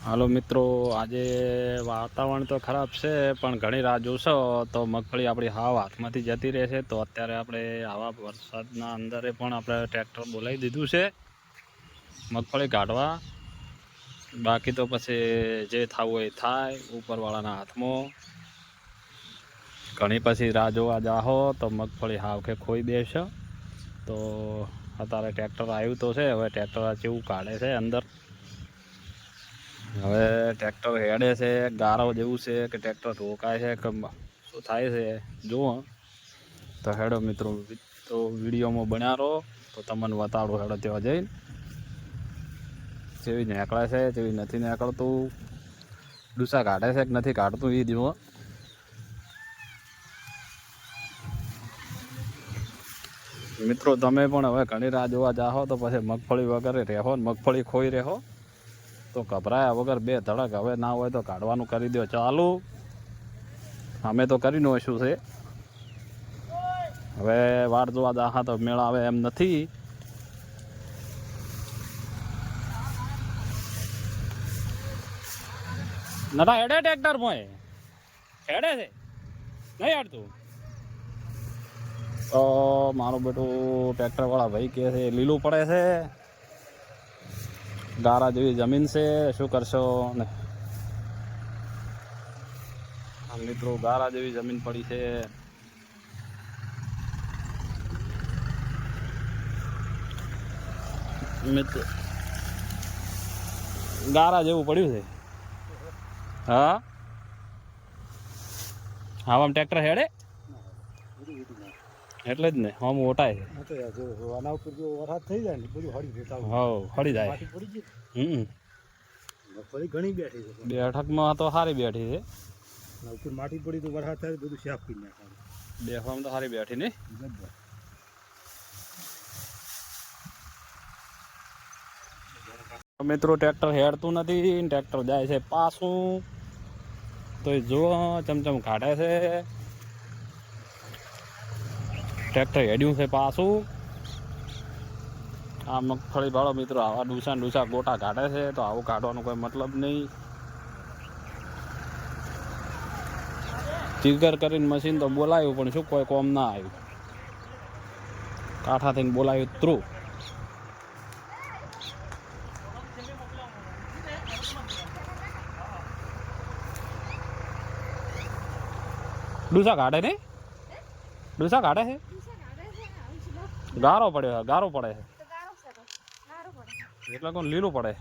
હાલો મિત્રો, આજે વાતાવરણ તો ખરાબ છે પણ ઘણી રાહ જોશો તો મગફળી આપણી હાવ હાથમાંથી જતી રહેશે. તો અત્યારે આપણે આવા વરસાદના અંદરે પણ આપણે ટ્રેક્ટર બોલાવી દીધું છે મગફળી કાઢવા. બાકી તો પછી જે થવું હોય થાય, ઉપરવાળાના હાથમાં. ઘણી પછી રાહ જોવા જાહો તો મગફળી હાવ કે ખોઈ દેશે. તો અત્યારે ટ્રેક્ટર આવ્યું તો છે, હવે ટ્રેક્ટર કેવું કાઢે છે અંદર. હવે ટ્રેક્ટર હેડે છે, ગારો જેવું છે કે ટ્રેક્ટર રોકાય છે કે શું થાય છે જુઓ. તો હેડો મિત્રો, તો વિડીયોમાં બન્યા રહો તો તમને બતાડો. હેડો ત્યાં જઈને જેવી નીકળે છે જેવી નથી નીકળતું, ડૂસા કાઢે છે કે નથી કાઢતું એ જુઓ. મિત્રો તમે પણ હવે ઘણી રાહ જોવા જાહો તો પછી મગફળી વગર રહેવો ને મગફળી ખોઈ રહેવો. તો ગભરાયા વગર બે ધડક હવે ના હોય તો કાઢવાનું કરી દો ચાલુ. અમે તો કરી નોશું છે, હવે વાટ જોવા જાહા તો મેળ આવે એમ નથી. નતા હેડે ટ્રેક્ટર મોય હેડે છે નહીં હેડતું. તો મારું બેટું ટ્રેક્ટર વાળા ભાઈ કહે છે લીલું પડે છે, ગારા જેવી જમીન છે, શું કરશો ને. મિત્રો ગારા જેવી જમીન પડી છે. મિત્રો ગારા જેવું પડ્યું છે. હા હા, આમ ટ્રેક્ટર હેડે એટલે જ ને આમ ઓટાય છે. આના ઉપર જો વરસાદ થઈ જાય ને બધું હળી જતા હા હળી જાય. મગફળી ઘણી બેઠી છે, બેઠકમાં તો સારી બેઠી છે. ઉપર માટી પડી તો વરસાદ થાય બધું સાફ કરી નાખે. બેફામ તો સારી બેઠી ને. મિત્રો ટ્રેક્ટર હેડતું નથી, ટ્રેક્ટર જાય છે પાછું. તો એ જુઓ ચમચમ કાઢે છે. ટ્રેક્ટર હેડ્યું છે પાછું. આ મગફળી વાળો મિત્રો આવા ડૂસા ગોટા કાઢે છે તો આવું કાઢવાનો કોઈ મતલબ નહીં. ચીગર કરીને મશીન તો બોલાવ્યું પણ શું કોઈ કોમ ના આવ્યું. કાંઠા થઈને બોલાવ્યું થ્રુ. ડૂસા કાઢે ને, ડૂસા કાઢે છે. ગારો પડ્યો, ગારો પડે છે એટલે કોણ લીલું પડે.